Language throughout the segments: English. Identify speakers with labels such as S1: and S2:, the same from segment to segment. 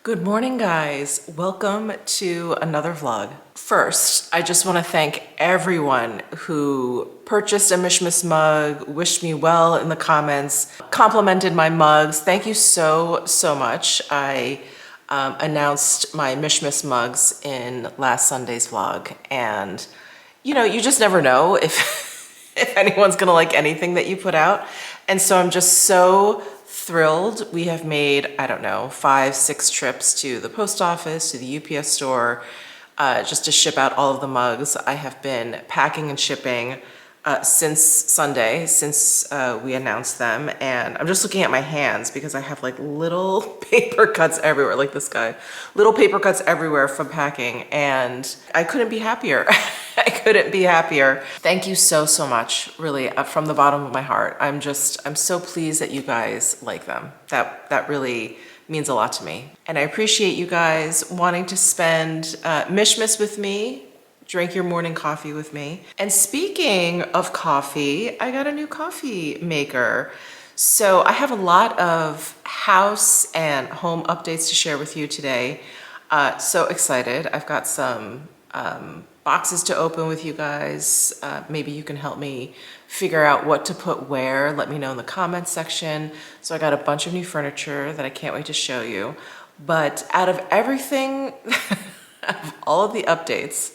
S1: Good morning, guys. Welcome to another vlog. First, I just want to thank everyone who purchased a Mishmas mug, wished me well in the comments, complimented my mugs. Thank you so much. I announced my Mishmas mugs in last Sunday's vlog, and you know, you just never know if anyone's gonna like anything that you put out. And so I'm just so thrilled. We have made, I don't know, 5-6 trips to the post office, to the UPS store, just to ship out all of the mugs. I have been packing and shipping since Sunday, since we announced them. And I'm just looking at my hands because I have like little paper cuts everywhere, like this guy. Little paper cuts everywhere from packing, and I couldn't be happier. I couldn't be happier. Thank you so much, really, from the bottom of my heart. I'm so pleased that you guys like them. That really means a lot to me. And I appreciate you guys wanting to spend Mishmas with me, drink your morning coffee with me. And speaking of coffee, I got a new coffee maker. So I have a lot of house and home updates to share with you today. So excited. I've got some boxes to open with you guys. Maybe you can help me figure out what to put where. Let me know in the comments section. So I got a bunch of new furniture that I can't wait to show you. But out of everything, of all of the updates,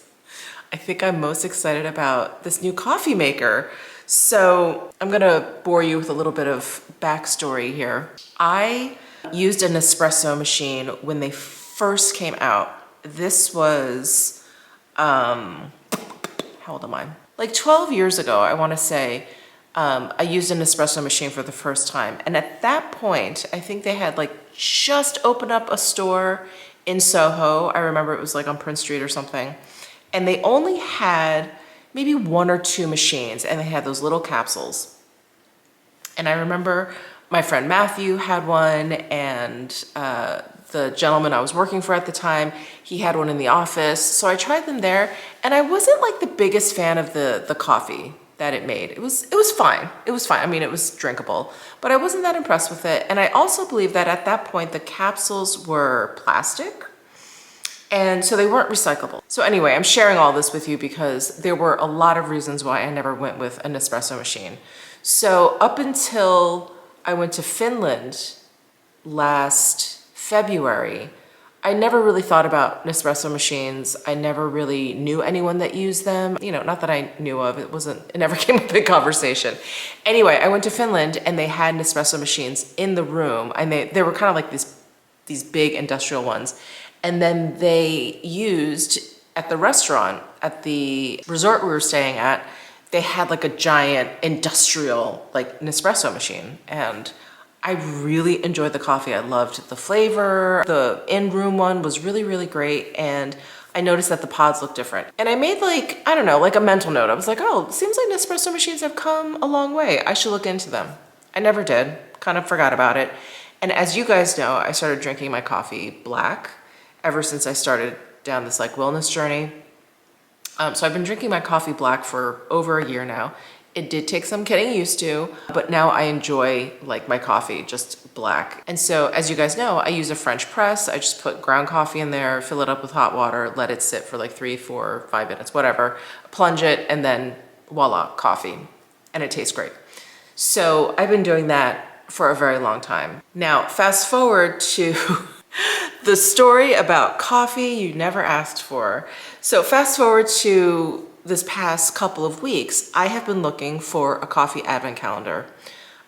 S1: I think I'm most excited about this new coffee maker. So I'm gonna bore you with a little bit of backstory here. I used an espresso machine when they first came out. This was, how old am I? Like 12 years ago, I wanna say, I used an espresso machine for the first time. And at that point, I think they had like just opened up a store in Soho. I remember it was like on Prince Street or something. And they only had maybe 1 or 2 machines, and they had those little capsules. And I remember my friend Matthew had one, and the gentleman I was working for at the time, he had one in the office. So I tried them there, and I wasn't like the biggest fan of the coffee that it made. It was fine. It was fine. I mean, it was drinkable, but I wasn't that impressed with it. And I also believe that at that point, the capsules were plastic, and so they weren't recyclable. So anyway, I'm sharing all this with you because there were a lot of reasons why I never went with an espresso machine. So up until I went to Finland last February, I never really thought about Nespresso machines. I never really knew anyone that used them. You know, not that I knew of, it never came up in conversation. Anyway, I went to Finland and they had Nespresso machines in the room, and they were kind of like these big industrial ones. And then they used, at the restaurant, at the resort we were staying at, they had like a giant industrial like Nespresso machine. And I really enjoyed the coffee. I loved the flavor. The in-room one was really great. And I noticed that the pods looked different. And I made like, I don't know, like a mental note. I was like, oh, it seems like Nespresso machines have come a long way. I should look into them. I never did, kind of forgot about it. And as you guys know, I started drinking my coffee black ever since I started down this like wellness journey. So I've been drinking my coffee black for over a year now. It did take some getting used to, but now I enjoy like my coffee just black. And so as you guys know, I use a French press. I just put ground coffee in there, fill it up with hot water, let it sit for like 3, 4, 5 minutes, whatever, plunge it, and then voila, coffee. And it tastes great. So I've been doing that for a very long time. Now, fast forward to the story about coffee you never asked for. So fast forward to this past couple of weeks, I have been looking for a coffee advent calendar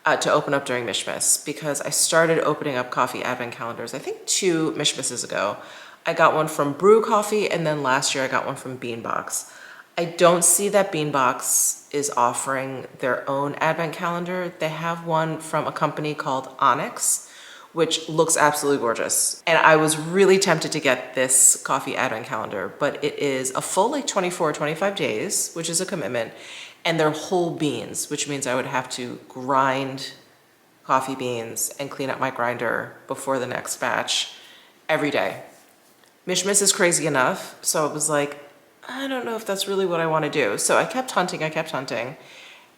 S1: to open up during Mishmas, because I started opening up coffee advent calendars, I think 2 Mishmases ago. I got one from Brew Coffee, and then last year I got one from Beanbox. I don't see that Beanbox is offering their own advent calendar. They have one from a company called Onyx, which looks absolutely gorgeous. And I was really tempted to get this coffee advent calendar, but it is a full like 24, 25 days, which is a commitment, and they're whole beans, which means I would have to grind coffee beans and clean up my grinder before the next batch every day. Mishmas is crazy enough, so I was like, I don't know if that's really what I wanna do. So I kept hunting,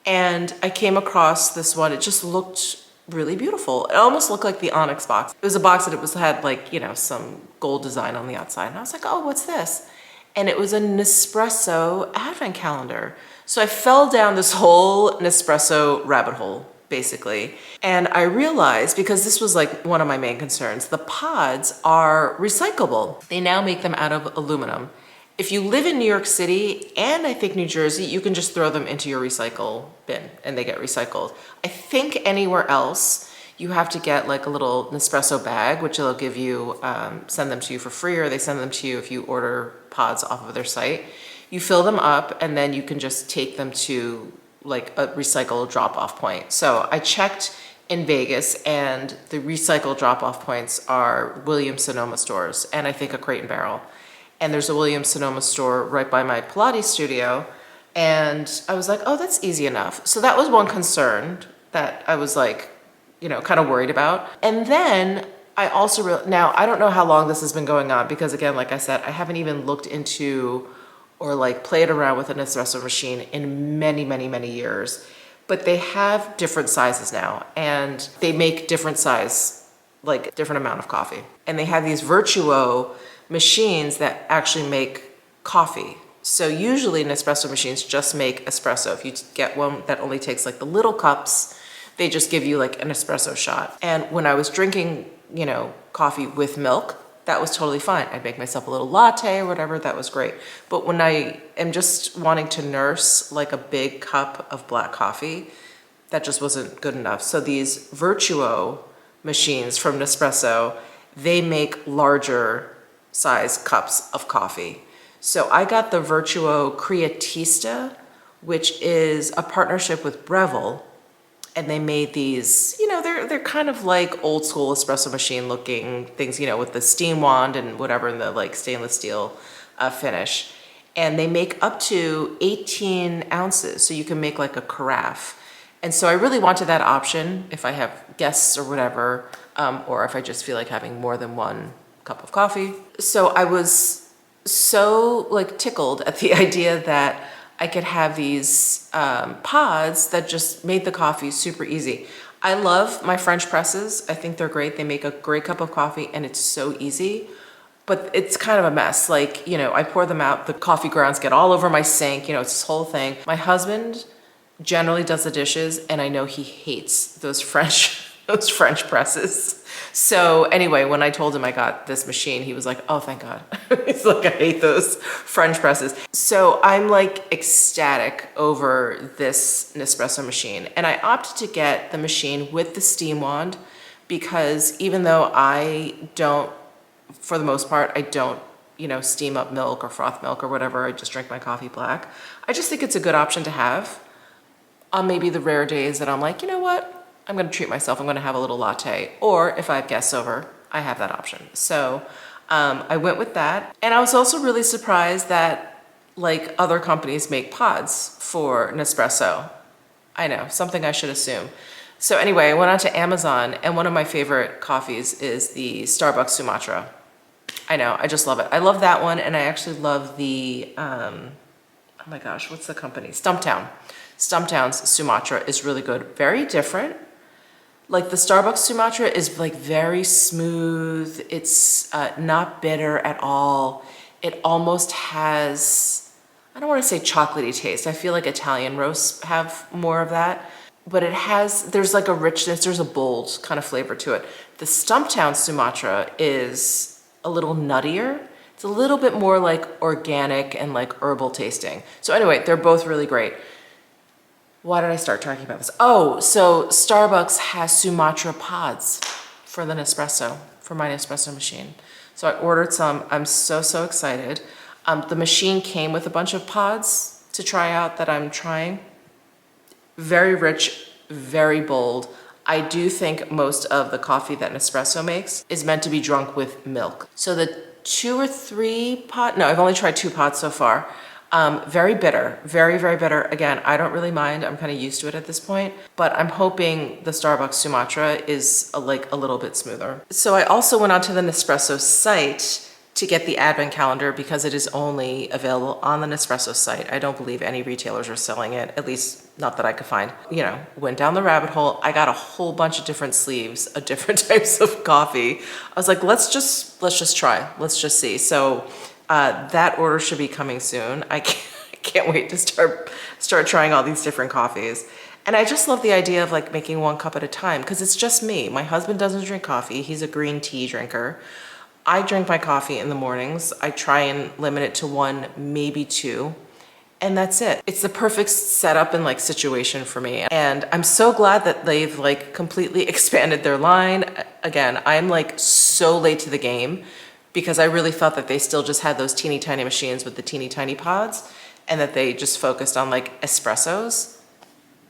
S1: and I came across this one. It just looked really beautiful. It almost looked like the Onyx box. It was a box that had like, you know, some gold design on the outside. And I was like, oh, what's this? And it was a Nespresso advent calendar. So I fell down this whole Nespresso rabbit hole, basically. And I realized, because this was like one of my main concerns, the pods are recyclable. They now make them out of aluminum. If you live in New York City and I think New Jersey, you can just throw them into your recycle bin and they get recycled. I think anywhere else, you have to get like a little Nespresso bag, which they'll give you, send them to you for free, or they send them to you if you order pods off of their site. You fill them up and then you can just take them to like a recycle drop-off point. So I checked in Vegas and the recycle drop-off points are Williams-Sonoma stores and I think a Crate and Barrel. And there's a Williams-Sonoma store right by my Pilates studio. And I was like, oh, that's easy enough. So that was one concern that I was like, you know, kind of worried about. And then I also, now I don't know how long this has been going on because again, like I said, I haven't even looked into or like played around with an espresso machine in many, many, many years. But they have different sizes now and they make different size, like different amount of coffee. And they have these Virtuo machines that actually make coffee. So usually Nespresso machines just make espresso. If you get one that only takes like the little cups, they just give you like an espresso shot. And when I was drinking, you know, coffee with milk, that was totally fine. I'd make myself a little latte or whatever, that was great. But when I am just wanting to nurse like a big cup of black coffee, that just wasn't good enough. So these Virtuo machines from Nespresso, they make larger size cups of coffee. So I got the Virtuo Creatista, which is a partnership with Breville. And they made these, you know, they're kind of like old school espresso machine looking things, you know, with the steam wand and whatever in the like stainless steel finish. And they make up to 18 ounces. So you can make like a carafe. And so I really wanted that option if I have guests or whatever, or if I just feel like having more than one cup of coffee. So I was so like tickled at the idea that I could have these pods that just made the coffee super easy. I love my French presses. I think they're great. They make a great cup of coffee and it's so easy, but it's kind of a mess. Like, you know, I pour them out, the coffee grounds get all over my sink, you know, it's this whole thing. My husband generally does the dishes and I know he hates those French presses. So anyway, when I told him I got this machine, he was like, oh, thank God. He's like, I hate those French presses. So I'm like ecstatic over this Nespresso machine. And I opted to get the machine with the steam wand because even though I don't, for the most part, I don't, you know, steam up milk or froth milk or whatever, I just drink my coffee black. I just think it's a good option to have on maybe the rare days that I'm like, you know what? I'm gonna treat myself, I'm gonna have a little latte. Or if I have guests over, I have that option. So I went with that. And I was also really surprised that like other companies make pods for Nespresso. I know, something I should assume. So anyway, I went onto Amazon and one of my favorite coffees is the Starbucks Sumatra. I know, I just love it. I love that one and I actually love the, oh my gosh, what's the company? Stumptown. Stumptown's Sumatra is really good, very different. Like the Starbucks Sumatra is like very smooth. It's not bitter at all. It almost has, I don't want to say chocolatey taste. I feel like Italian roasts have more of that, but it has, there's like a richness, there's a bold kind of flavor to it. The Stumptown Sumatra is a little nuttier. It's a little bit more like organic and like herbal tasting. So anyway, they're both really great. Why did I start talking about this? Oh, so Starbucks has Sumatra pods for the Nespresso, for my Nespresso machine. So I ordered some. I'm so excited. The machine came with a bunch of pods to try out that I'm trying. Very rich, very bold. I do think most of the coffee that Nespresso makes is meant to be drunk with milk. So the 2 or 3 pod, no, I've only tried 2 pods so far. Very bitter, very bitter. Again, I don't really mind. I'm kind of used to it at this point, but I'm hoping the Starbucks Sumatra is like a little bit smoother. So I also went onto the Nespresso site to get the advent calendar because it is only available on the Nespresso site. I don't believe any retailers are selling it, at least not that I could find. You know, went down the rabbit hole. I got a whole bunch of different sleeves of different types of coffee. I was like, let's just try. Let's just see. So that order should be coming soon. I can't wait to start trying all these different coffees. And I just love the idea of like making one cup at a time because it's just me. My husband doesn't drink coffee. He's a green tea drinker. I drink my coffee in the mornings. I try and limit it to one, maybe two, and that's it. It's the perfect setup and like situation for me. And I'm so glad that they've like completely expanded their line. Again, I'm like so late to the game because I really felt that they still just had those teeny tiny machines with the teeny tiny pods and that they just focused on like espressos.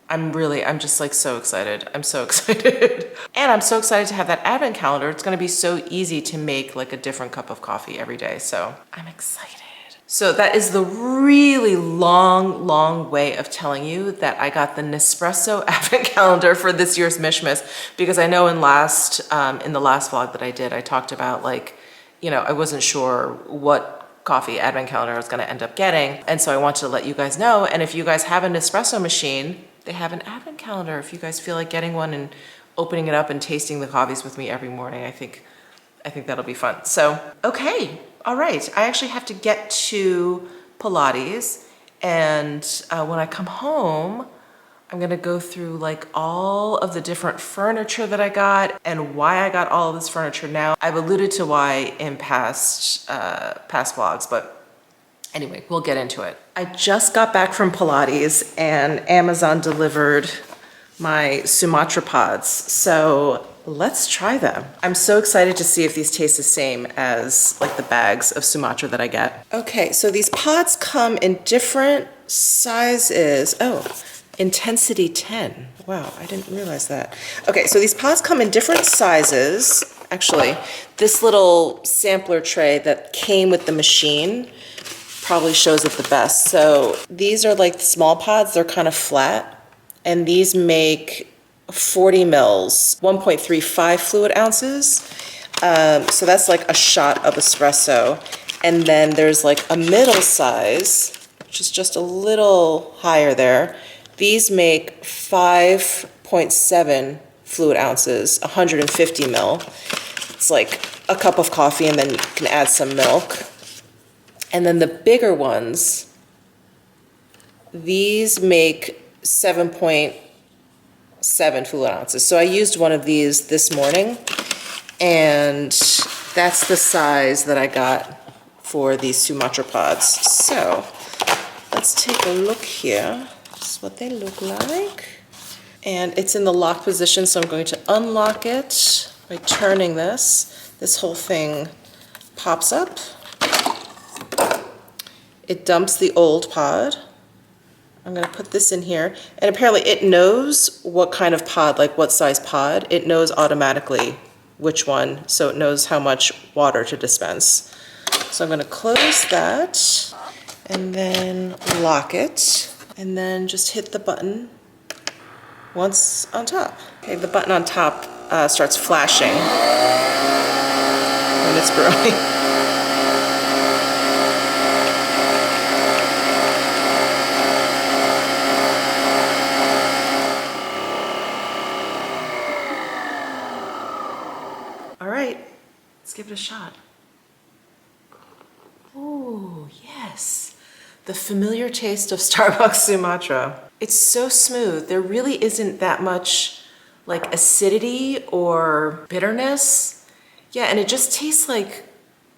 S1: I'm just like so excited. I'm so excited. And I'm so excited to have that advent calendar. It's gonna be so easy to make like a different cup of coffee every day. So I'm excited. So that is the really long way of telling you that I got the Nespresso advent calendar for this year's Mishmas, because I know in the last vlog that I did, I talked about like, you know, I wasn't sure what coffee advent calendar I was gonna end up getting. And so I wanted to let you guys know. And if you guys have an Nespresso machine, they have an advent calendar. If you guys feel like getting one and opening it up and tasting the coffees with me every morning, I think that'll be fun. So, okay, all right. I actually have to get to Pilates, and when I come home, I'm gonna go through like all of the different furniture that I got and why I got all of this furniture now. I've alluded to why in past vlogs, but anyway, we'll get into it. I just got back from Pilates and Amazon delivered my Sumatra pods. So let's try them. I'm so excited to see if these taste the same as like the bags of Sumatra that I get. Okay, so these pods come in different sizes. Oh, intensity 10. Wow, I didn't realize that. Okay, so these pods come in different sizes. Actually, this little sampler tray that came with the machine probably shows it the best. So these are like small pods, they're kind of flat, and these make 40 mils, 1.35 fluid ounces. So that's like a shot of espresso. And then there's like a middle size, which is just a little higher there. These make 5.7 fluid ounces, 150 mil. It's like a cup of coffee and then you can add some milk. And then the bigger ones, these make 7.7 fluid ounces. So I used one of these this morning, and that's the size that I got for these Sumatra pods. So let's take a look here. This is what they look like. And it's in the lock position, so I'm going to unlock it by turning this. This whole thing pops up. It dumps the old pod. I'm gonna put this in here. And apparently it knows what kind of pod, like what size pod. It knows automatically which one, so it knows how much water to dispense. So I'm gonna close that and then lock it, and then just hit the button once on top. Okay, the button on top starts flashing when it's brewing. Give it a shot. Oh, yes. The familiar taste of Starbucks Sumatra. It's so smooth. There really isn't that much like acidity or bitterness. Yeah, and it just tastes like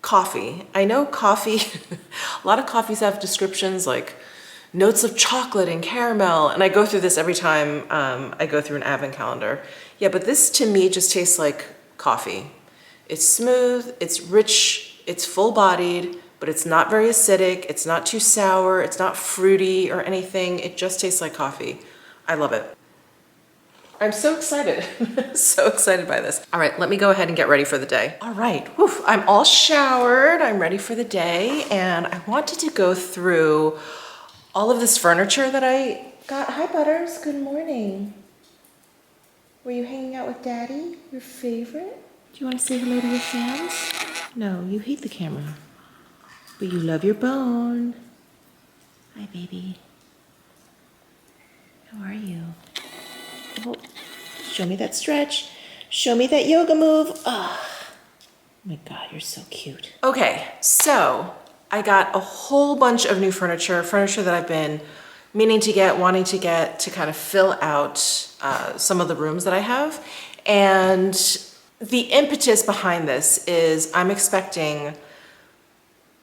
S1: coffee. I know coffee, a lot of coffees have descriptions like notes of chocolate and caramel, and I go through this every time I go through an advent calendar. Yeah, but this to me just tastes like coffee. It's smooth, it's rich, it's full-bodied, but it's not very acidic, it's not too sour, it's not fruity or anything. It just tastes like coffee. I love it. I'm so excited, so excited by this. All right, let me go ahead and get ready for the day. All right, whew, I'm all showered, I'm ready for the day, and I wanted to go through all of this furniture that I got. Hi, Butters, good morning. Were you hanging out with Daddy, your favorite? Do you want to say hello to your fans? No, you hate the camera. But you love your bone. Hi, baby. How are you? Oh, show me that stretch. Show me that yoga move. Oh my God, you're so cute. Okay, so I got a whole bunch of new furniture that I've been meaning to get, wanting to get to kind of fill out some of the rooms that I have. And the impetus behind this is I'm expecting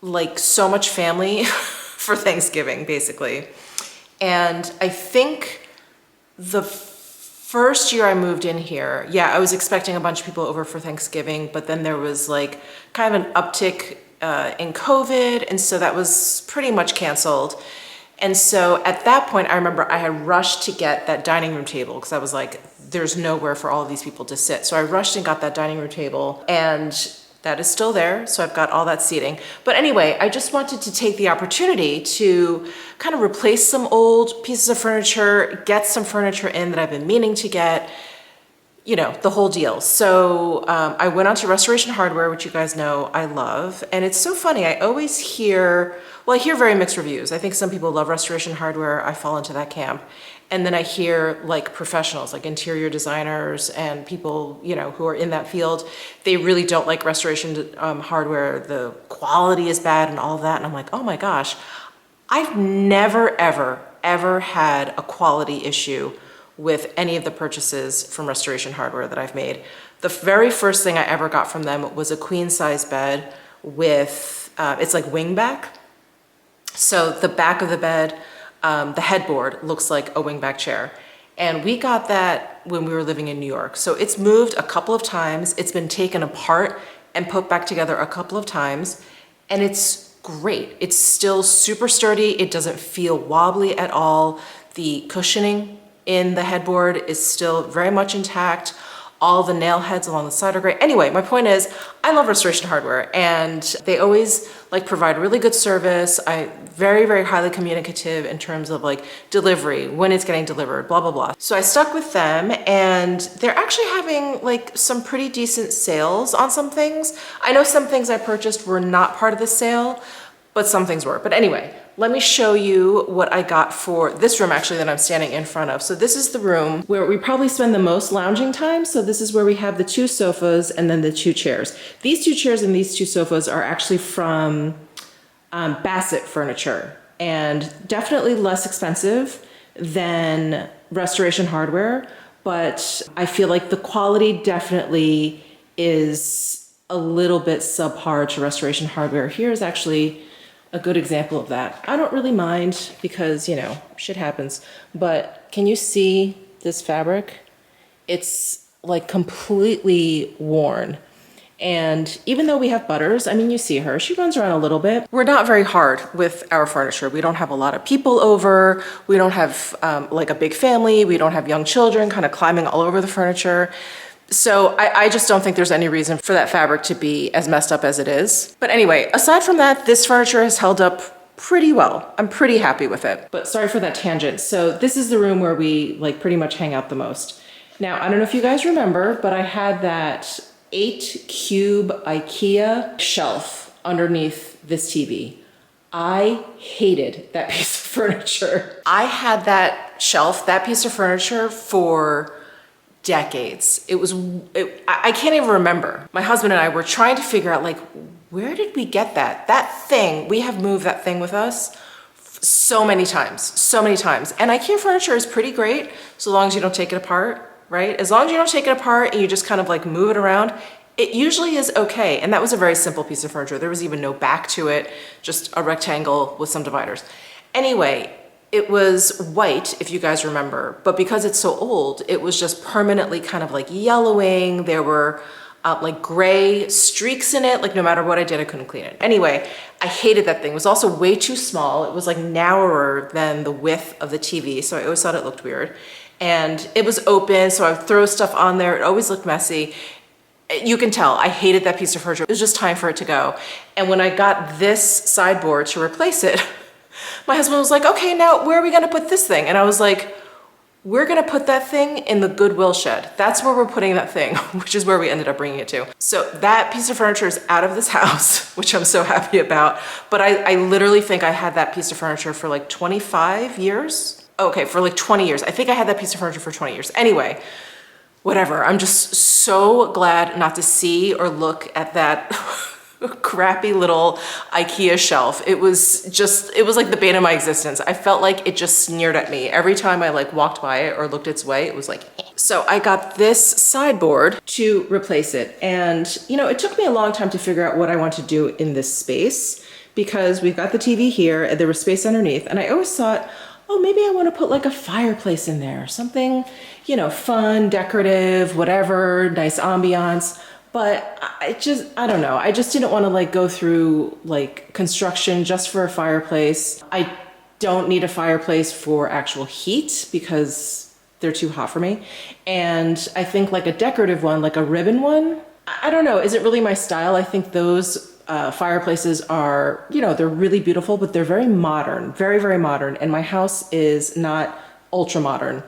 S1: like so much family for Thanksgiving, basically. And I think the first year I moved in here, yeah, I was expecting a bunch of people over for Thanksgiving, but then there was like kind of an uptick in COVID, and so that was pretty much canceled. And so at that point, I remember I had rushed to get that dining room table because I was like, there's nowhere for all of these people to sit. So I rushed and got that dining room table, and that is still there. So I've got all that seating. But anyway, I just wanted to take the opportunity to kind of replace some old pieces of furniture, get some furniture in that I've been meaning to get, you know, the whole deal. So I went on to Restoration Hardware, which you guys know I love. And it's so funny, I always hear, well, I hear very mixed reviews. I think some people love Restoration Hardware. I fall into that camp. And then I hear like professionals, like interior designers and people, you know, who are in that field, they really don't like Restoration Hardware. The quality is bad and all of that. And I'm like, oh my gosh, I've never, ever had a quality issue with any of the purchases from Restoration Hardware that I've made. The very first thing I ever got from them was a queen size bed with, it's like wing back. So the back of the bed, the headboard looks like a wingback chair. And we got that when we were living in New York. So it's moved a couple of times. It's been taken apart and put back together a couple of times. And it's great. It's still super sturdy. It doesn't feel wobbly at all. The cushioning in the headboard is still very much intact. All the nail heads along the side are great. Anyway, my point is, I love Restoration Hardware, and they always like provide really good service. Very, very highly communicative in terms of like delivery, when it's getting delivered, blah, blah, blah. So I stuck with them, and they're actually having like some pretty decent sales on some things. I know some things I purchased were not part of the sale, but some things were. But anyway, let me show you what I got for this room actually that I'm standing in front of. So this is the room where we probably spend the most lounging time. So this is where we have the 2 sofas and then the 2 chairs. These 2 chairs and these 2 sofas are actually from Bassett Furniture, and definitely less expensive than Restoration Hardware, but I feel like the quality definitely is a little bit subpar to Restoration Hardware. Here's actually a good example of that. I don't really mind because, you know, shit happens, but can you see this fabric? It's like completely worn. And even though we have Butters, I mean, you see her, she runs around a little bit. We're not very hard with our furniture. We don't have a lot of people over. We don't have like a big family. We don't have young children kind of climbing all over the furniture. So I just don't think there's any reason for that fabric to be as messed up as it is. But anyway, aside from that, this furniture has held up pretty well. I'm pretty happy with it. But sorry for that tangent. So this is the room where we like pretty much hang out the most. Now, I don't know if you guys remember, but I had that 8-cube IKEA shelf underneath this TV. I hated that piece of furniture. I had that shelf, that piece of furniture for decades. I can't even remember. My husband and I were trying to figure out like, where did we get that? That thing, we have moved that thing with us so many times. And IKEA furniture is pretty great so long as you don't take it apart, right? As long as you don't take it apart and you just kind of like move it around, it usually is okay. And that was a very simple piece of furniture. There was even no back to it, just a rectangle with some dividers. Anyway, it was white, if you guys remember, but because it's so old, it was just permanently kind of like yellowing. There were like gray streaks in it. Like no matter what I did, I couldn't clean it. Anyway, I hated that thing. It was also way too small. It was like narrower than the width of the TV. So I always thought it looked weird. And it was open, so I would throw stuff on there. It always looked messy. You can tell I hated that piece of furniture. It was just time for it to go. And when I got this sideboard to replace it, my husband was like, okay, now where are we gonna put this thing? And I was like, we're gonna put that thing in the Goodwill shed. That's where we're putting that thing, which is where we ended up bringing it to. So that piece of furniture is out of this house, which I'm so happy about. But I literally think I had that piece of furniture for like 25 years. Okay, for like 20 years. I think I had that piece of furniture for 20 years. Anyway, whatever. I'm just so glad not to see or look at that crappy little IKEA shelf. It was like the bane of my existence. I felt like it just sneered at me. Every time I like walked by it or looked its way, it was like, eh. So I got this sideboard to replace it. And you know, it took me a long time to figure out what I want to do in this space because we've got the TV here and there was space underneath. And I always thought, oh, maybe I want to put like a fireplace in there, something, you know, fun, decorative, whatever, nice ambiance. But I don't know. I just didn't want to like go through like construction just for a fireplace. I don't need a fireplace for actual heat because they're too hot for me. And I think like a decorative one, like a ribbon one, I don't know. Is it really my style? I think those fireplaces are, you know, they're really beautiful, but they're very modern, very, very modern. And my house is not ultra modern.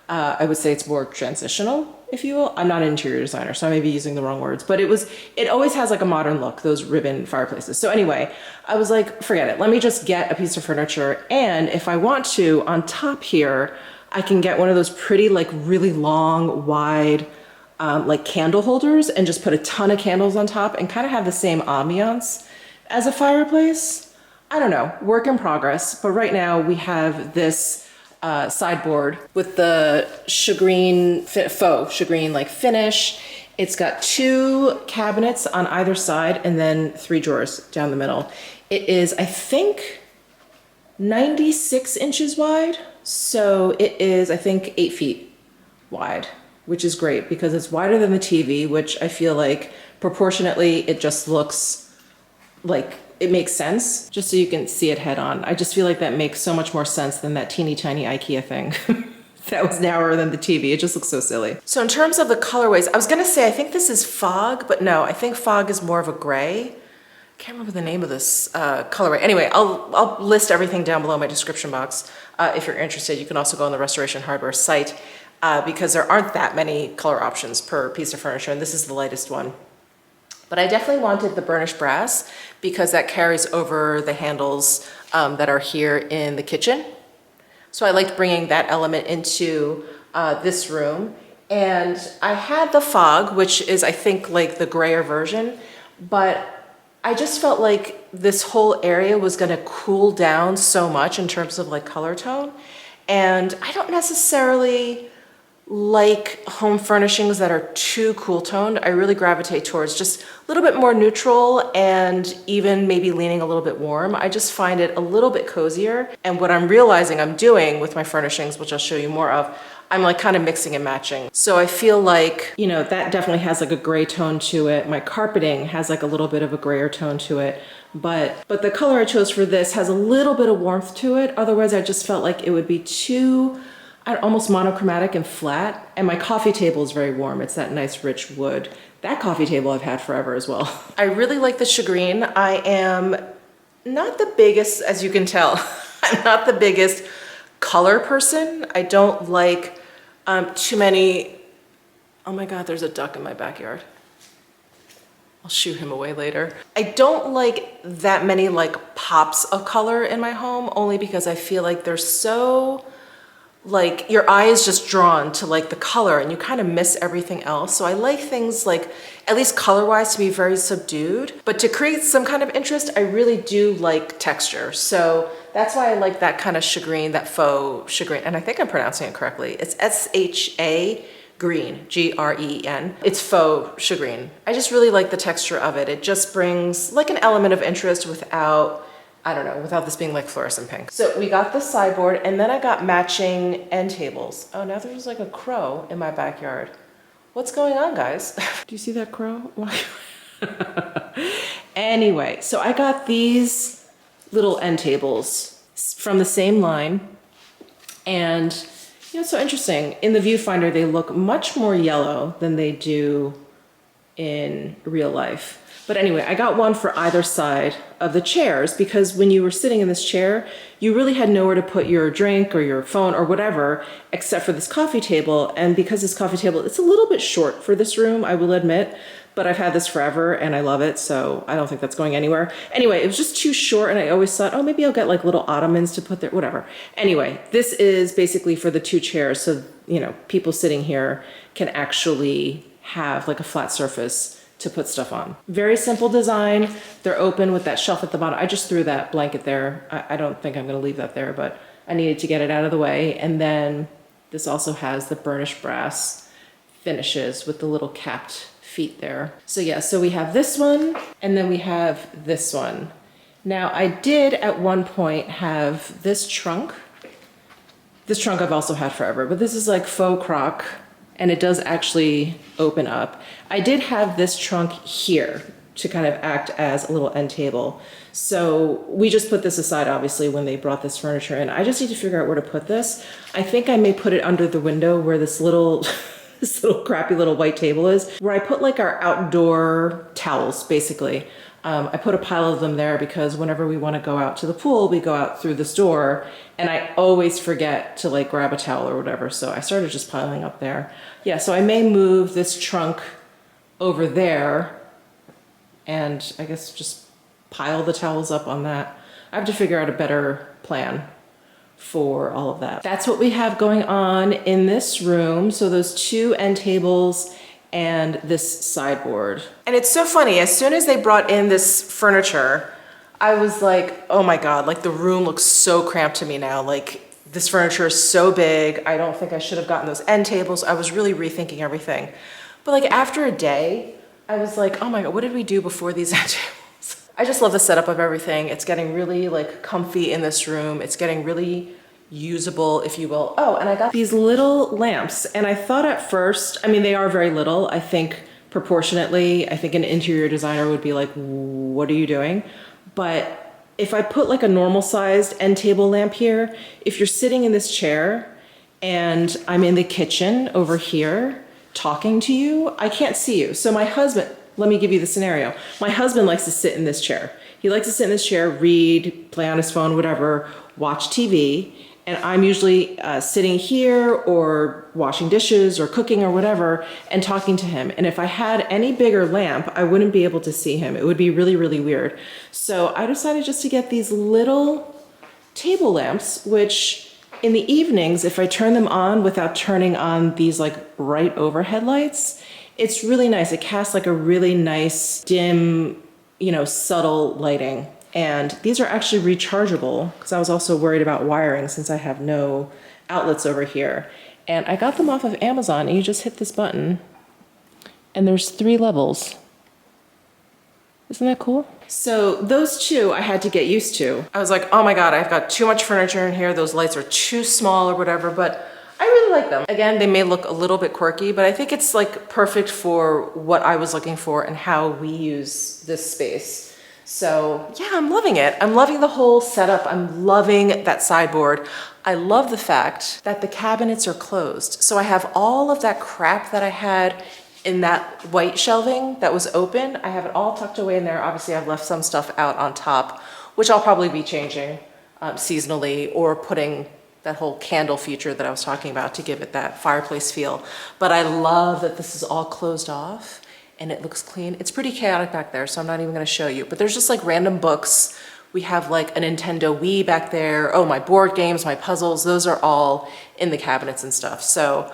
S1: I would say it's more transitional, if you will. I'm not an interior designer, so I may be using the wrong words, but it always has like a modern look, those ribbon fireplaces. So anyway, I was like, forget it. Let me just get a piece of furniture. And if I want to, on top here, I can get one of those pretty, like really long, wide, like candle holders and just put a ton of candles on top and kind of have the same ambiance as a fireplace. I don't know, work in progress. But right now we have this sideboard with the shagreen, faux shagreen like finish. It's got 2 cabinets on either side and then 3 drawers down the middle. It is, I think, 96 inches wide. So it is, I think, 8 feet wide, which is great because it's wider than the TV, which I feel like proportionately it just looks like it makes sense, just so you can see it head on. I just feel like that makes so much more sense than that teeny tiny IKEA thing that was narrower than the TV. It just looks so silly. So in terms of the colorways, I was gonna say, I think this is Fog, but no, I think Fog is more of a gray. I can't remember the name of this colorway. Anyway, I'll list everything down below in my description box. If you're interested, you can also go on the Restoration Hardware site because there aren't that many color options per piece of furniture, and this is the lightest one. But I definitely wanted the burnished brass because that carries over the handles that are here in the kitchen. So I liked bringing that element into this room. And I had the Fog, which is, I think, like the grayer version, but I just felt like this whole area was gonna cool down so much in terms of like color tone. And I don't necessarily like home furnishings that are too cool toned. I really gravitate towards just a little bit more neutral and even maybe leaning a little bit warm. I just find it a little bit cozier. And what I'm realizing I'm doing with my furnishings, which I'll show you more of, I'm like kind of mixing and matching. So I feel like, you know, that definitely has like a gray tone to it. My carpeting has like a little bit of a grayer tone to it. But the color I chose for this has a little bit of warmth to it. Otherwise, I just felt like it would be too almost monochromatic and flat. And my coffee table is very warm. It's that nice rich wood. That coffee table I've had forever as well. I really like the shagreen. I am not the biggest, as you can tell, I'm not the biggest color person. I don't like too many, oh my God, there's a duck in my backyard. I'll shoo him away later. I don't like that many like pops of color in my home, only because I feel like they're so, like your eye is just drawn to like the color and you kind of miss everything else. So I like things like, at least color-wise, to be very subdued. But to create some kind of interest, I really do like texture. So that's why I like that kind of shagreen, that faux shagreen. And I think I'm pronouncing it correctly. It's S-H-A green, G-R-E-N. It's faux shagreen. I just really like the texture of it. It just brings like an element of interest without, I don't know, without this being like fluorescent pink. So we got the sideboard and then I got matching end tables. Oh, now there's like a crow in my backyard. What's going on, guys? Do you see that crow? Anyway, so I got these little end tables from the same line. And you know, it's so interesting. In the viewfinder, they look much more yellow than they do in real life. But anyway, I got one for either side of the chairs because when you were sitting in this chair, you really had nowhere to put your drink or your phone or whatever, except for this coffee table. And because this coffee table, it's a little bit short for this room, I will admit, but I've had this forever and I love it, so I don't think that's going anywhere. Anyway, it was just too short and I always thought, oh, maybe I'll get like little ottomans to put there, whatever. Anyway, this is basically for the 2 chairs, so, you know, people sitting here can actually have like a flat surface to put stuff on. Very simple design. They're open with that shelf at the bottom. I just threw that blanket there. I don't think I'm gonna leave that there, but I needed to get it out of the way. And then this also has the burnished brass finishes with the little capped feet there. So yeah, so we have this one and then we have this one. Now I did at one point have this trunk. This trunk I've also had forever, but this is like faux croc and it does actually open up. I did have this trunk here to kind of act as a little end table. So we just put this aside, obviously, when they brought this furniture in. I just need to figure out where to put this. I think I may put it under the window where this little, this little crappy little white table is, where I put like our outdoor towels, basically. I put a pile of them there because whenever we want to go out to the pool, we go out through this door and I always forget to like grab a towel or whatever. So I started just piling up there. Yeah, so I may move this trunk over there and I guess just pile the towels up on that. I have to figure out a better plan for all of that. That's what we have going on in this room. So those 2 end tables and this sideboard. And it's so funny, as soon as they brought in this furniture, I was like, oh my God, like the room looks so cramped to me now. Like this furniture is so big. I don't think I should have gotten those end tables. I was really rethinking everything. But like after a day, I was like, oh my God, what did we do before these end tables? I just love the setup of everything. It's getting really like comfy in this room. It's getting really usable, if you will. Oh, and I got these little lamps and I thought at first, I mean, they are very little. I think proportionately, I think an interior designer would be like, what are you doing? But if I put like a normal sized end table lamp here, if you're sitting in this chair and I'm in the kitchen over here talking to you, I can't see you. So my husband, let me give you the scenario. My husband likes to sit in this chair. He likes to sit in this chair, read, play on his phone, whatever, watch TV. And I'm usually sitting here or washing dishes or cooking or whatever and talking to him. And if I had any bigger lamp, I wouldn't be able to see him. It would be really, really weird. So I decided just to get these little table lamps, which in the evenings, if I turn them on without turning on these like bright overhead lights, it's really nice. It casts like a really nice, dim, you know, subtle lighting. And these are actually rechargeable because I was also worried about wiring since I have no outlets over here. And I got them off of Amazon and you just hit this button and there's 3 levels. Isn't that cool? So those 2 I had to get used to. I was like, oh my God, I've got too much furniture in here. Those lights are too small or whatever, but I really like them. Again, they may look a little bit quirky, but I think it's like perfect for what I was looking for and how we use this space. So yeah, I'm loving it. I'm loving the whole setup. I'm loving that sideboard. I love the fact that the cabinets are closed. So I have all of that crap that I had in that white shelving that was open. I have it all tucked away in there. Obviously I've left some stuff out on top, which I'll probably be changing seasonally or putting that whole candle feature that I was talking about to give it that fireplace feel. But I love that this is all closed off and it looks clean. It's pretty chaotic back there, so I'm not even gonna show you, but there's just like random books. We have like a Nintendo Wii back there. Oh, my board games, my puzzles, those are all in the cabinets and stuff. So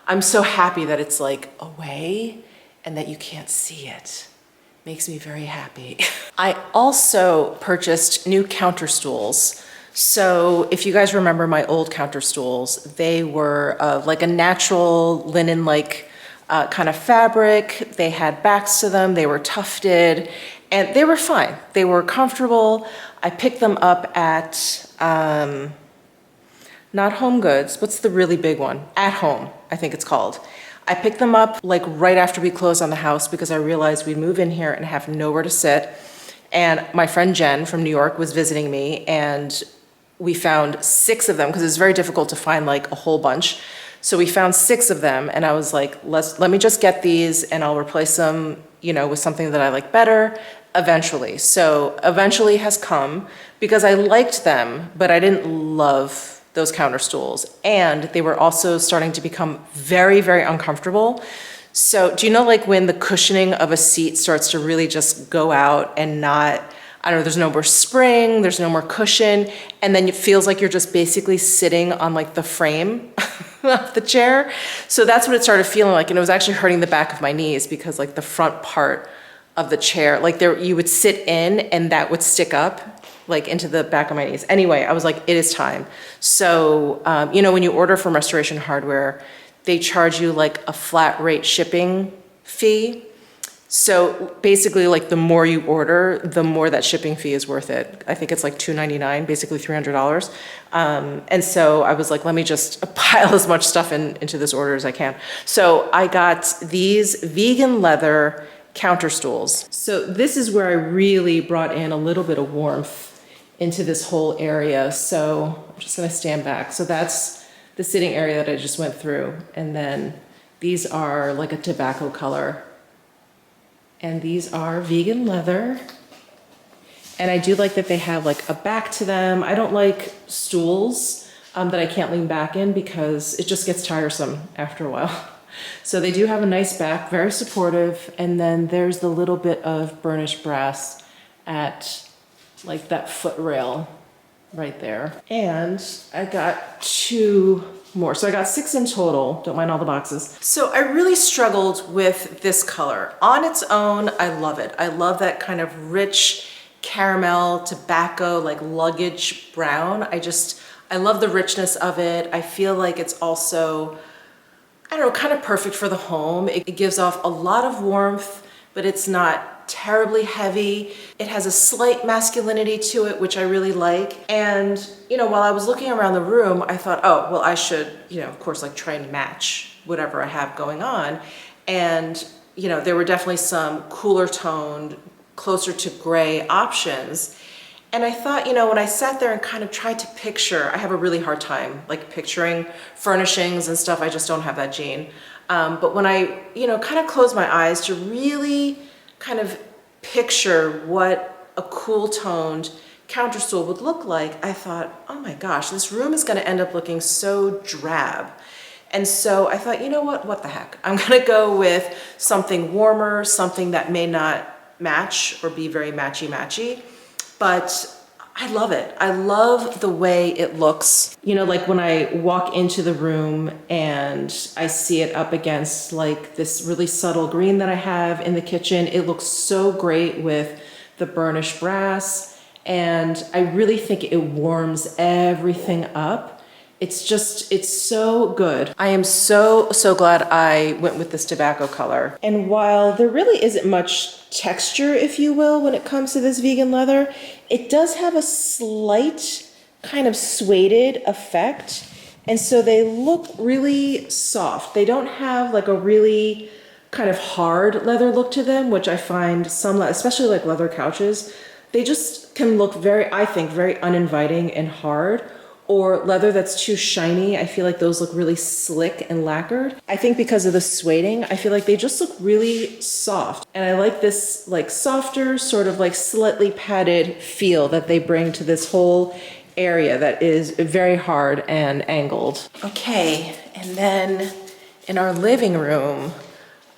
S1: I'm so happy that it's like away and that you can't see it. Makes me very happy. I also purchased new counter stools. So if you guys remember my old counter stools, they were like a natural linen-like kind of fabric. They had backs to them, they were tufted, and they were fine. They were comfortable. I picked them up at, not Home Goods, what's the really big one? At Home, I think it's called. I picked them up like right after we closed on the house because I realized we'd move in here and have nowhere to sit. And my friend Jen from New York was visiting me and we found 6 of them because it's very difficult to find like a whole bunch. So we found 6 of them, and I was like, let me just get these and I'll replace them, you know, with something that I like better eventually. So eventually has come because I liked them, but I didn't love those counter stools. And they were also starting to become very, very uncomfortable. So do you know, like when the cushioning of a seat starts to really just go out and not, I don't know, there's no more spring, there's no more cushion, and then it feels like you're just basically sitting on like the frame of the chair. So that's what it started feeling like, and it was actually hurting the back of my knees because like the front part of the chair, like there, you would sit in and that would stick up like into the back of my knees. Anyway, I was like, it is time. So, you know, when you order from Restoration Hardware, they charge you like a flat rate shipping fee. So basically, like the more you order, the more that shipping fee is worth it. I think it's like $2.99, basically $300. And so I was like, let me just pile as much stuff into this order as I can. So I got these vegan leather counter stools. So this is where I really brought in a little bit of warmth into this whole area. So I'm just gonna stand back. So that's the sitting area that I just went through. And then these are like a tobacco color. And these are vegan leather. And I do like that they have like a back to them. I don't like stools that I can't lean back in because it just gets tiresome after a while. So they do have a nice back, very supportive. And then there's the little bit of burnished brass at like that foot rail right there. And I got 2 more. So I got 6 in total. Don't mind all the boxes. So I really struggled with this color. On its own, I love it. I love that kind of rich caramel, tobacco, like luggage brown. I love the richness of it. I feel like it's also, I don't know, kind of perfect for the home. It gives off a lot of warmth, but it's not terribly heavy. It has a slight masculinity to it, which I really like. And, you know, while I was looking around the room, I thought, oh, well, I should, you know, of course, like try and match whatever I have going on. And, you know, there were definitely some cooler toned, closer to gray options. And I thought, you know, when I sat there and kind of tried to picture, I have a really hard time like picturing furnishings and stuff. I just don't have that gene. But when I, you know, kind of closed my eyes to really kind of picture what a cool toned counter stool would look like, I thought, oh my gosh, this room is gonna end up looking so drab. And so I thought, you know what the heck? I'm gonna go with something warmer, something that may not match or be very matchy-matchy, but I love it. I love the way it looks. You know, like when I walk into the room and I see it up against like this really subtle green that I have in the kitchen, it looks so great with the burnished brass. And I really think it warms everything up. It's so good. I am so glad I went with this tobacco color. And while there really isn't much texture, if you will, when it comes to this vegan leather, it does have a slight kind of suede effect. And so they look really soft. They don't have like a really kind of hard leather look to them, which I find some, especially like leather couches, they just can look very, I think, very uninviting and hard. Or leather that's too shiny, I feel like those look really slick and lacquered. I think because of the sueding, I feel like they just look really soft. And I like this like softer, sort of like slightly padded feel that they bring to this whole area that is very hard and angled. Okay, and then in our living room,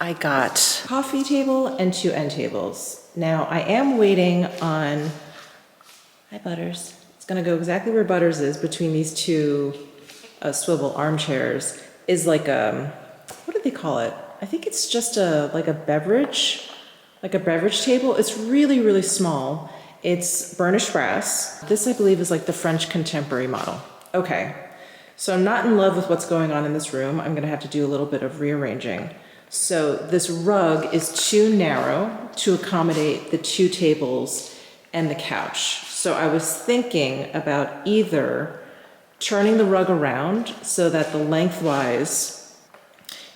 S1: I got a coffee table and 2 end tables. Now I am waiting on, hi Butters. It's gonna go exactly where Butters is between these 2 swivel armchairs, is like a, what do they call it? I think it's just like a beverage table. It's really, really small. It's burnished brass. This I believe is like the French contemporary model. Okay, so I'm not in love with what's going on in this room. I'm gonna have to do a little bit of rearranging. So this rug is too narrow to accommodate the 2 tables and the couch. So I was thinking about either turning the rug around so that the lengthwise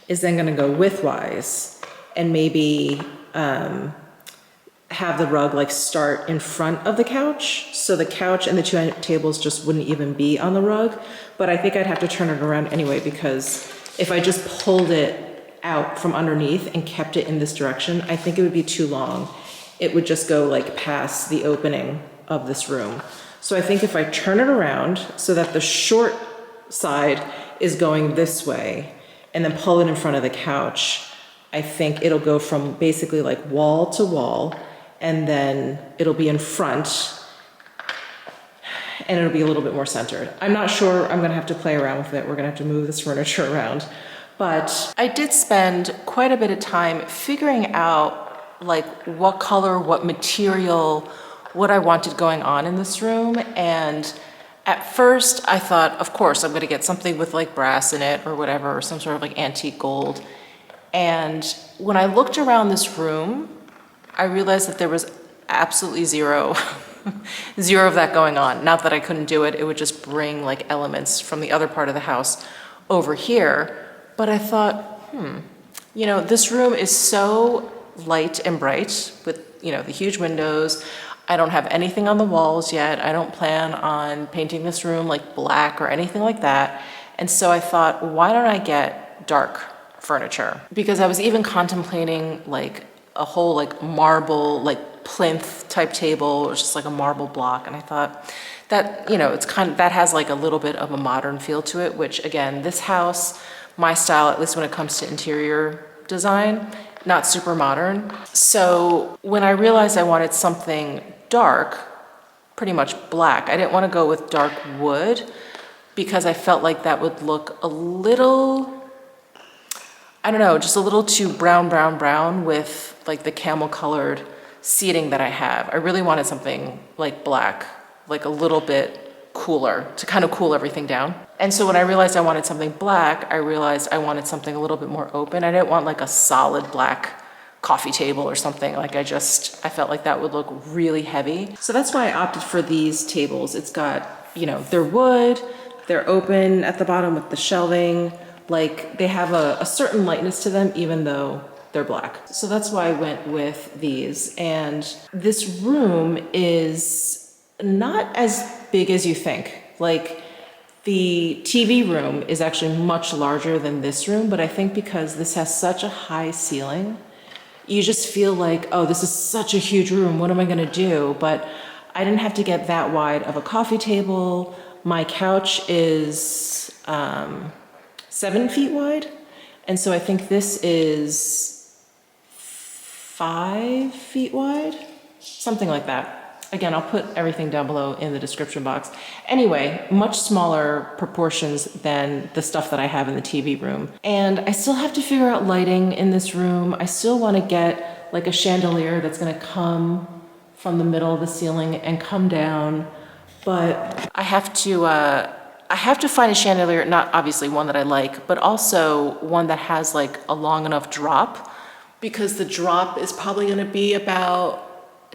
S1: is then gonna go widthwise, and maybe have the rug like start in front of the couch. So the couch and the 2 tables just wouldn't even be on the rug. But I think I'd have to turn it around anyway because If I just pulled it out from underneath and kept it in this direction, I think it would be too long. It would just go like past the opening of this room. So I think if I turn it around so that the short side is going this way and then pull it in front of the couch, I think it'll go from basically like wall to wall, and then it'll be in front and it'll be a little bit more centered. I'm not sure, I'm gonna have to play around with it. We're gonna have to move this furniture around. But I did spend quite a bit of time figuring out like what color, what material, what I wanted going on in this room. And at first I thought, of course, I'm gonna get something with like brass in it or whatever, or some sort of like antique gold. And when I looked around this room, I realized that there was absolutely zero of that going on. Not that I couldn't do it, it would just bring like elements from the other part of the house over here. But I thought, you know, this room is so light and bright with, you know, the huge windows. I don't have anything on the walls yet. I don't plan on painting this room like black or anything like that. And so I thought, why don't I get dark furniture? Because I was even contemplating like a whole like marble, like plinth type table, or just like a marble block. And I thought that, you know, it's kind of, that has like a little bit of a modern feel to it, which again, this house, my style, at least when it comes to interior design, not super modern. So when I realized I wanted something dark, pretty much black, I didn't want to go with dark wood because I felt like that would look a little, I don't know, just a little too brown with like the camel colored seating that I have. I really wanted something like black, like a little bit cooler to kind of cool everything down. And so when I realized I wanted something black, I realized I wanted something a little bit more open. I didn't want like a solid black coffee table or something. Like I felt like that would look really heavy. So that's why I opted for these tables. It's got, you know, they're wood, they're open at the bottom with the shelving. Like they have a certain lightness to them, even though they're black. So that's why I went with these. And this room is not as big as you think. Like the TV room is actually much larger than this room, but I think because this has such a high ceiling, you just feel like, oh, this is such a huge room, what am I gonna do? But I didn't have to get that wide of a coffee table. My couch is 7 feet wide. And so I think this is 5 feet wide, something like that. Again, I'll put everything down below in the description box. Anyway, much smaller proportions than the stuff that I have in the TV room. And I still have to figure out lighting in this room. I still want to get like a chandelier that's going to come from the middle of the ceiling and come down. But I have to find a chandelier, not obviously one that I like, but also one that has like a long enough drop, because the drop is probably going to be about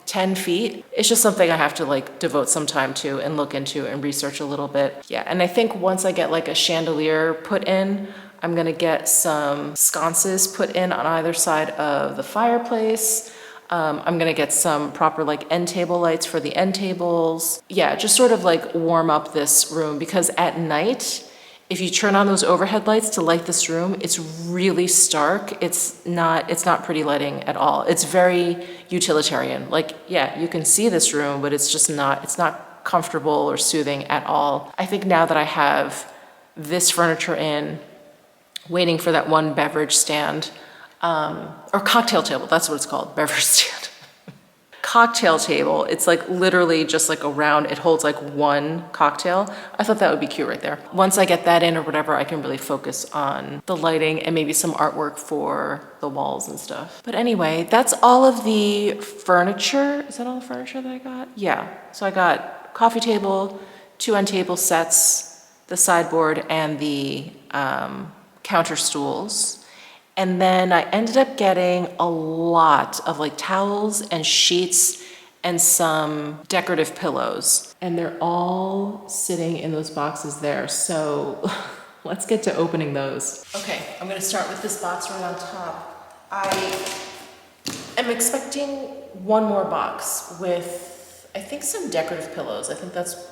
S1: 10 feet. It's just something I have to like devote some time to and look into and research a little bit. Yeah, and I think once I get like a chandelier put in, I'm gonna get some sconces put in on either side of the fireplace. I'm gonna get some proper like end table lights for the end tables. Yeah, just sort of like warm up this room, because at night, if you turn on those overhead lights to light this room, it's really stark. It's not pretty lighting at all. It's very utilitarian. Like, yeah, you can see this room, but it's not comfortable or soothing at all. I think now that I have this furniture in, waiting for that one beverage stand, or cocktail table, that's what it's called, beverage stand. Cocktail table, it's like literally just like a round, it holds like one cocktail. I thought that would be cute right there. Once I get that in or whatever, I can really focus on the lighting and maybe some artwork for the walls and stuff. But anyway, that's all of the furniture. Is that all the furniture that I got? Yeah, so I got coffee table, 2 end table sets, the sideboard, and the counter stools. And then I ended up getting a lot of like towels and sheets and some decorative pillows. And they're all sitting in those boxes there. So let's get to opening those. Okay, I'm gonna start with this box right on top. I am expecting one more box with, I think, some decorative pillows. I think that's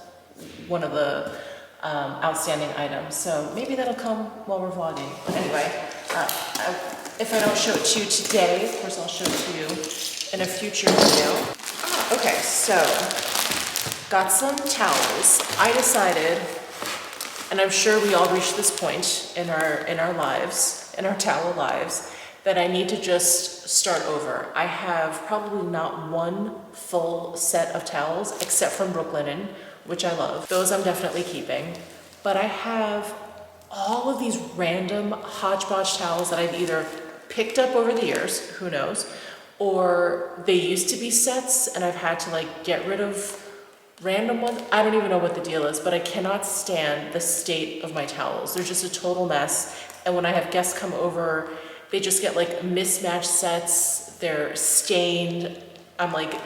S1: one of the outstanding items. So maybe that'll come while we're vlogging. But anyway, if I don't show it to you today, of course I'll show it to you in a future video. Okay, so got some towels. I decided, and I'm sure we all reached this point in our lives, in our towel lives, that I need to just start over. I have probably not one full set of towels except from Brooklinen, which I love. Those I'm definitely keeping. But I have all of these random hodgepodge towels that I've either picked up over the years, who knows, or they used to be sets and I've had to like get rid of random ones. I don't even know what the deal is, but I cannot stand the state of my towels. They're just a total mess. And when I have guests come over, they just get like mismatched sets. They're stained. I'm like,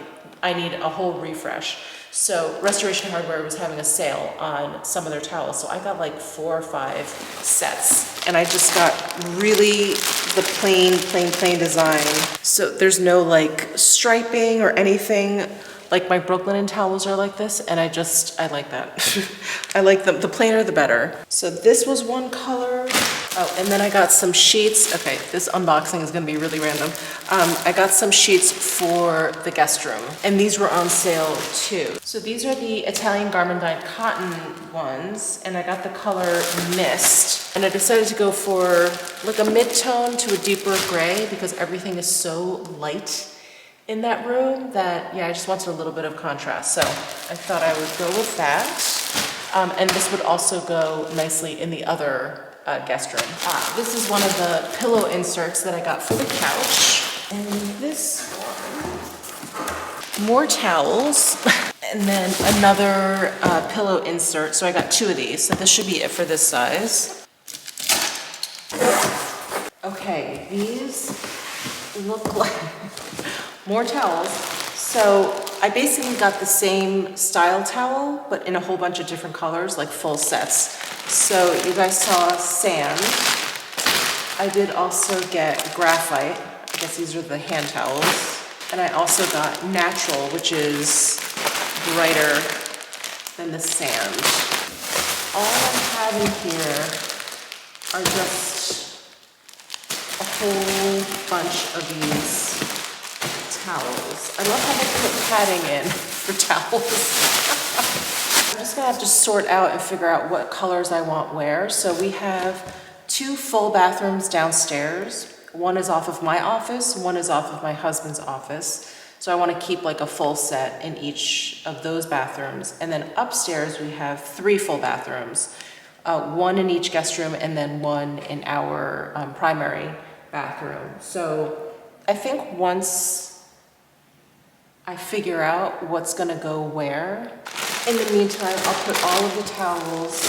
S1: I need a whole refresh. So Restoration Hardware was having a sale on some of their towels. So I got like 4 or 5 sets. And I just got really the plain design. So there's no like striping or anything. Like my Brooklinen towels are like this, and I like that. I like them, the plainer the better. So this was one color. Oh, and then I got some sheets. Okay, this unboxing is gonna be really random. I got some sheets for the guest room, and these were on sale too. So these are the Italian Garment Dyed Cotton ones, and I got the color Mist. And I decided to go for like a mid-tone to a deeper gray because everything is so light in that room that, yeah, I just wanted a little bit of contrast. So I thought I would go with that. And this would also go nicely in the other guest room. This is one of the pillow inserts that I got for the couch. And this one, more towels, and then another pillow insert. So I got 2 of these, so this should be it for this size. Okay, these look like more towels. So I basically got the same style towel, but in a whole bunch of different colors, like full sets. So you guys saw sand. I did also get graphite. I guess these are the hand towels. And I also got natural, which is brighter than the sand. All I have in here are just a whole bunch of these towels. I love how they put padding in for towels. I'm just gonna have to sort out and figure out what colors I want where. So we have 2 full bathrooms downstairs. One is off of my office, one is off of my husband's office. So I want to keep like a full set in each of those bathrooms. And then upstairs we have 3 full bathrooms, 1 in each guest room and then 1 in our primary bathroom. So I think once I figure out what's gonna go where, in the meantime, I'll put all of the towels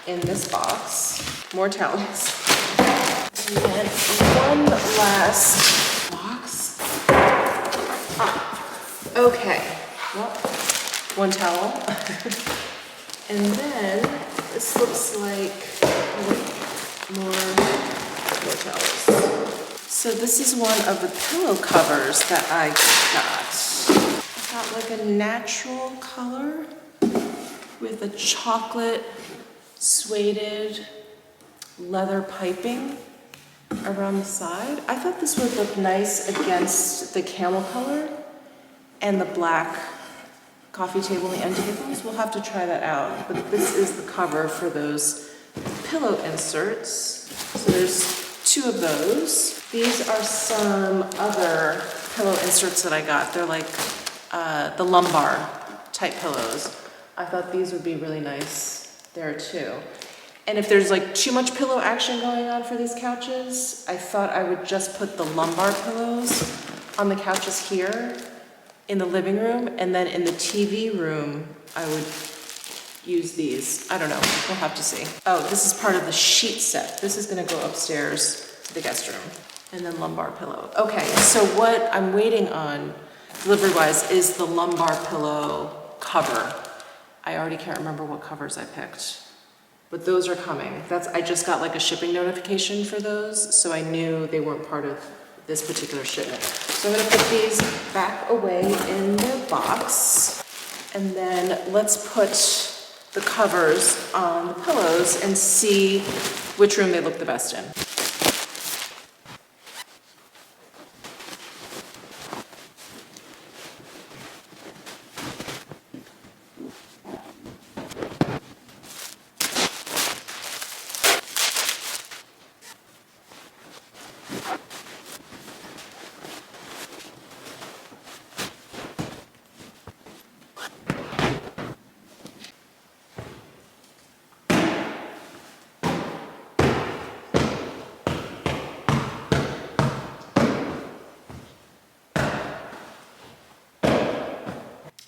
S1: in this box. More towels. And then one last box. Okay, well, 1 towel. And then this looks like more towels. So this is one of the pillow covers that I got. I got like a natural color with a chocolate suede leather piping around the side. I thought this would look nice against the camel color and the black coffee table and the end tables. We'll have to try that out. But this is the cover for those pillow inserts. So there's 2 of those. These are some other pillow inserts that I got. They're like the lumbar type pillows. I thought these would be really nice there too. And if there's like too much pillow action going on for these couches, I thought I would just put the lumbar pillows on the couches here in the living room, and then in the TV room, I would use these. I don't know, we'll have to see. Oh, this is part of the sheet set. This is gonna go upstairs to the guest room. And then lumbar pillow. Okay, so what I'm waiting on, delivery-wise, is the lumbar pillow cover. I already can't remember what covers I picked, but those are coming. I just got like a shipping notification for those, so I knew they weren't part of this particular shipment. So I'm gonna put these back away in their box, and then let's put the covers on the pillows and see which room they look the best in.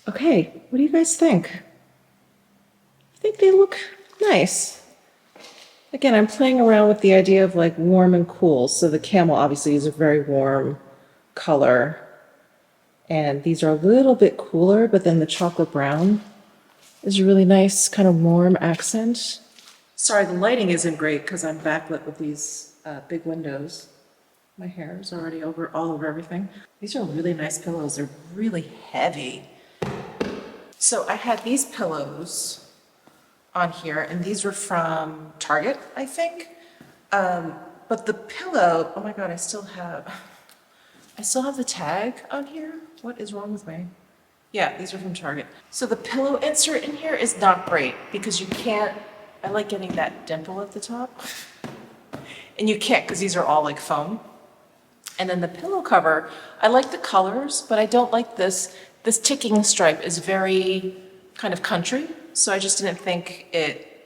S1: Okay, what do you guys think? I think they look nice. Again, I'm playing around with the idea of like warm and cool. So the camel obviously is a very warm color. And these are a little bit cooler, but then the chocolate brown is a really nice kind of warm accent. Sorry, the lighting isn't great because I'm backlit with these big windows. My hair is already all over everything. These are really nice pillows. They're really heavy. So I had these pillows on here, and these were from Target, I think. But the pillow, oh my God, I still have the tag on here. What is wrong with me? Yeah, these are from Target. So the pillow insert in here is not great because you can't, I like getting that dimple at the top. And you can't because these are all like foam. And then the pillow cover, I like the colors, but I don't like this. This ticking stripe is very kind of country. So I just didn't think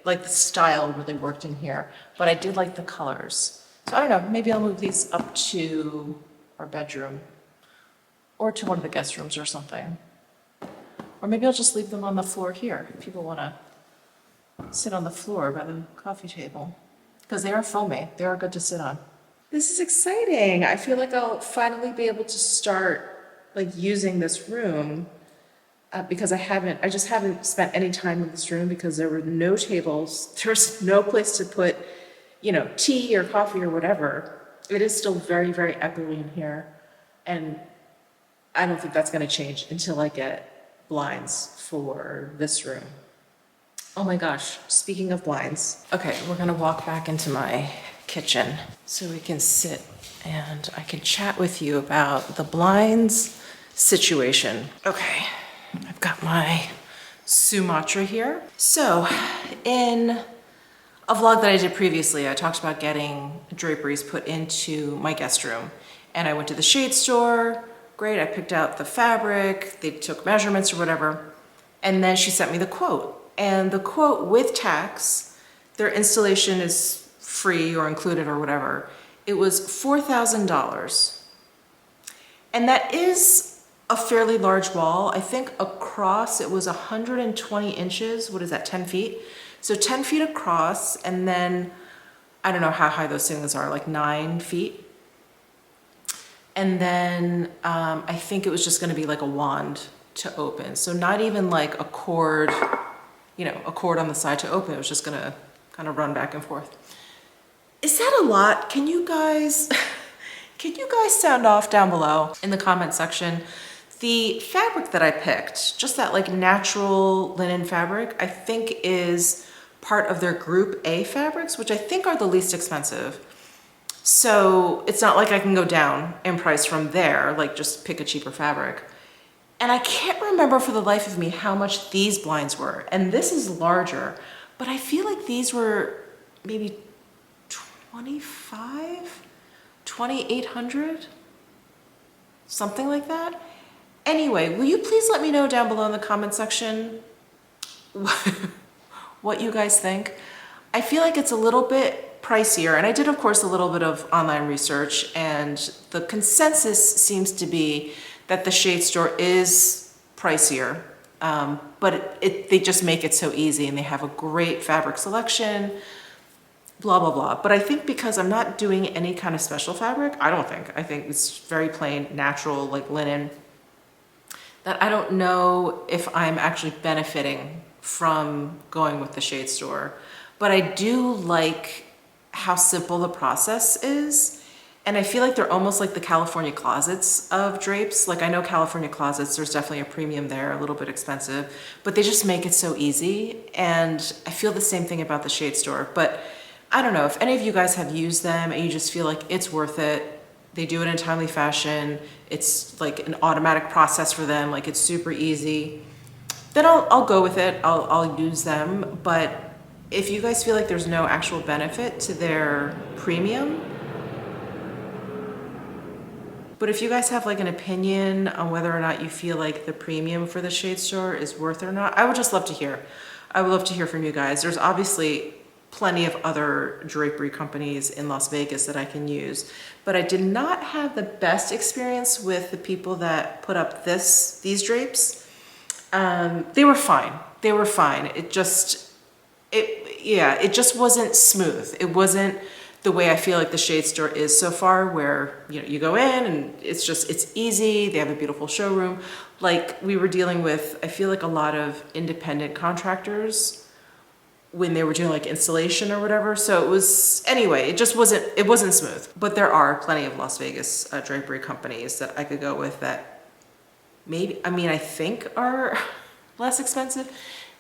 S1: like the style really worked in here, but I did like the colors. So I don't know, maybe I'll move these up to our bedroom or to one of the guest rooms or something. Or maybe I'll just leave them on the floor here if people want to sit on the floor by the coffee table. Because they are foamy, they are good to sit on. This is exciting. I feel like I'll finally be able to start like using this room because I just haven't spent any time in this room because there were no tables. There's no place to put, tea or coffee or whatever. It is still very, very echoey in here. And I don't think that's going to change until I get blinds for this room. Oh my gosh, speaking of blinds. Okay, we're going to walk back into my kitchen so we can sit and I can chat with you about the blinds situation. Okay, I've got my Sumatra here. So in a vlog that I did previously, I talked about getting draperies put into my guest room. And I went to the shade store. Great, I picked out the fabric, they took measurements or whatever. And then she sent me the quote. And the quote with tax, their installation is free or included or whatever. It was $4,000. And that is a fairly large wall. I think across it was 120 inches. What is that, 10 feet? So 10 feet across, and then I don't know how high those ceilings are, like 9 feet. And then I think it was just gonna be like a wand to open. So not even like a cord, a cord on the side to open. It was just gonna kind of run back and forth. Is that a lot? Can you guys sound off down below in the comment section? The fabric that I picked, just that like natural linen fabric, I think is part of their group A fabrics, which I think are the least expensive. So it's not like I can go down in price from there, like just pick a cheaper fabric. And I can't remember for the life of me how much these blinds were. And this is larger, but I feel like these were maybe 2,800, something like that. Anyway, will you please let me know down below in the comment section what you guys think? I feel like it's a little bit pricier, and I did of course a little bit of online research, and the consensus seems to be that the shade store is pricier, but they just make it so easy and they have a great fabric selection, blah, blah, blah. But I think because I'm not doing any kind of special fabric, I think it's very plain, natural, like linen, that I don't know if I'm actually benefiting from going with the shade store. But I do like how simple the process is. And I feel like they're almost like the California Closets of drapes. Like I know California Closets, there's definitely a premium there, a little bit expensive, but they just make it so easy. And I feel the same thing about the Shade Store. But I don't know if any of you guys have used them and you just feel like it's worth it. They do it in a timely fashion. It's like an automatic process for them. Like it's super easy. Then I'll go with it. I'll use them. But if you guys feel like there's no actual benefit to their premium, but if you guys have like an opinion on whether or not you feel like the premium for the Shade Store is worth it or not, I would just love to hear. I would love to hear from you guys. There's obviously plenty of other drapery companies in Las Vegas that I can use, but I did not have the best experience with the people that put up these drapes. They were fine. They were fine. It just wasn't smooth. It wasn't the way I feel like the Shade Store is so far, where you go in and it's easy. They have a beautiful showroom. Like we were dealing with, I feel like a lot of independent contractors when they were doing like installation or whatever. So it was, anyway, it wasn't smooth. But there are plenty of Las Vegas drapery companies that I could go with that maybe, I think are less expensive.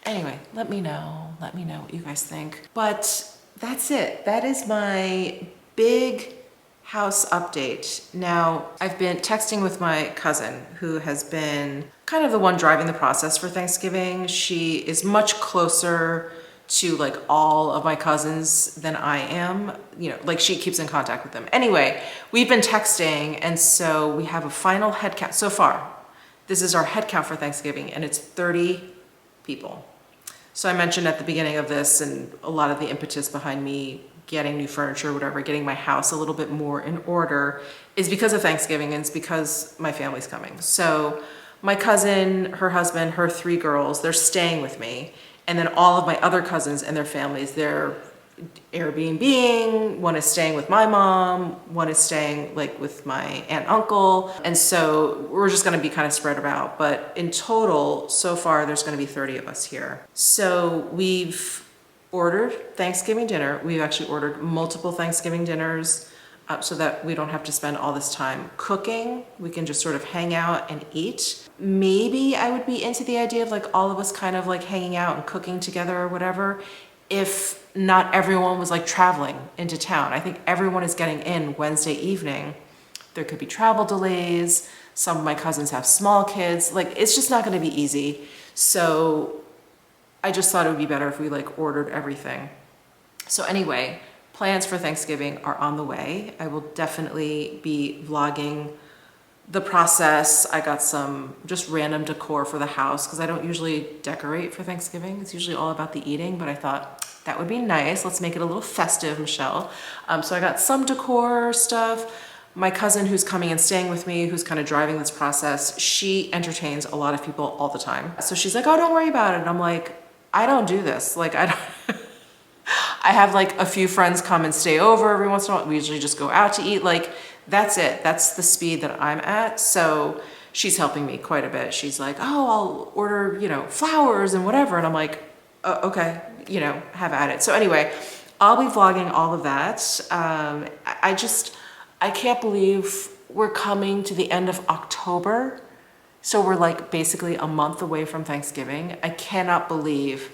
S1: Anyway, let me know what you guys think. But that's it. That is my big house update. Now, I've been texting with my cousin, who has been kind of the one driving the process for Thanksgiving. She is much closer to like all of my cousins than I am. Like she keeps in contact with them. Anyway, we've been texting, and so we have a final head count so far. This is our head count for Thanksgiving, and it's 30 people. So I mentioned at the beginning of this, and a lot of the impetus behind me getting new furniture, whatever, getting my house a little bit more in order is because of Thanksgiving, and it's because my family's coming. So my cousin, her husband, her 3 girls, they're staying with me. And then all of my other cousins and their families, they're Airbnb-ing, one is staying with my mom, one is staying like with my aunt and uncle. And so we're just gonna be kind of spread about. But in total, so far, there's gonna be 30 of us here. So we've ordered Thanksgiving dinner. We've actually ordered multiple Thanksgiving dinners so that we don't have to spend all this time cooking. We can just sort of hang out and eat. Maybe I would be into the idea of like all of us kind of like hanging out and cooking together or whatever, if not everyone was like traveling into town. I think everyone is getting in Wednesday evening. There could be travel delays. Some of my cousins have small kids. Like it's just not gonna be easy. So I just thought it would be better if we like ordered everything. So anyway, plans for Thanksgiving are on the way. I will definitely be vlogging the process. I got some just random decor for the house because I don't usually decorate for Thanksgiving. It's usually all about the eating, but I thought that would be nice. Let's make it a little festive, Michelle. So I got some decor stuff. My cousin who's coming and staying with me, who's kind of driving this process, she entertains a lot of people all the time. So she's like, oh, don't worry about it. And I'm like, I don't do this. Like, I don't. I have like a few friends come and stay over every once in a while. We usually just go out to eat. Like, that's it. That's the speed that I'm at. So she's helping me quite a bit. She's like, oh, I'll order, flowers and whatever. And I'm like, okay, have at it. So anyway, I'll be vlogging all of that. I can't believe we're coming to the end of October. So we're like basically a month away from Thanksgiving. I cannot believe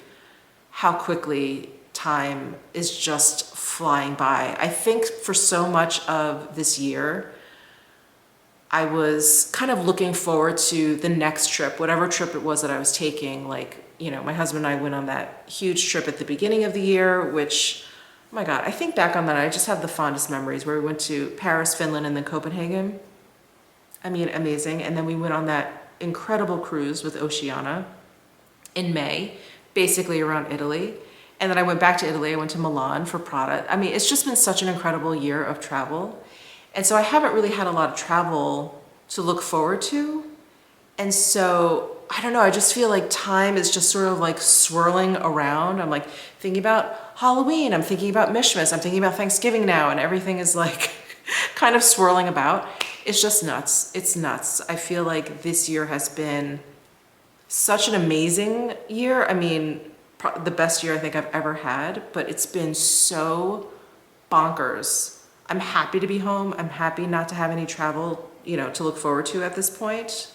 S1: how quickly time is just flying by. I think for so much of this year, I was kind of looking forward to the next trip, whatever trip it was that I was taking. Like, my husband and I went on that huge trip at the beginning of the year, which, oh my God, I think back on that, I just have the fondest memories, where we went to Paris, Finland, and then Copenhagen. Amazing. And then we went on that incredible cruise with Oceana in May, basically around Italy. And then I went back to Italy. I went to Milan for Prada. It's just been such an incredible year of travel. And so I haven't really had a lot of travel to look forward to. And so, I don't know, I just feel like time is just sort of like swirling around. I'm like thinking about Halloween. I'm thinking about Mishmas. I'm thinking about Thanksgiving now. And everything is like kind of swirling about. It's just nuts. It's nuts. I feel like this year has been such an amazing year. The best year I think I've ever had, but it's been so bonkers. I'm happy to be home. I'm happy not to have any travel, you know, to look forward to at this point.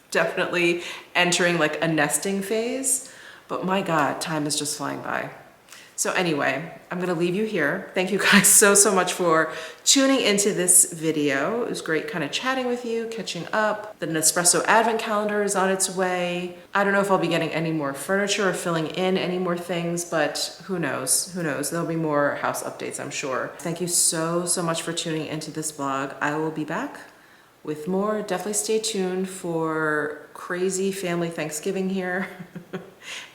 S1: Definitely entering like a nesting phase, but my God, time is just flying by. So anyway, I'm gonna leave you here. Thank you guys so much for tuning into this video. It was great kind of chatting with you, catching up. The Nespresso Advent Calendar is on its way. I don't know if I'll be getting any more furniture or filling in any more things, but who knows, who knows? There'll be more house updates, I'm sure. Thank you so much for tuning into this vlog. I will be back with more. Definitely stay tuned for crazy family Thanksgiving here.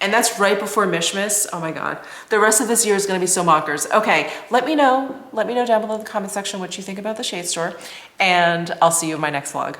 S1: And that's right before Mishmas. Oh my God. The rest of this year is gonna be so bonkers. Okay, let me know down below in the comment section what you think about the Shade Store, and I'll see you in my next vlog.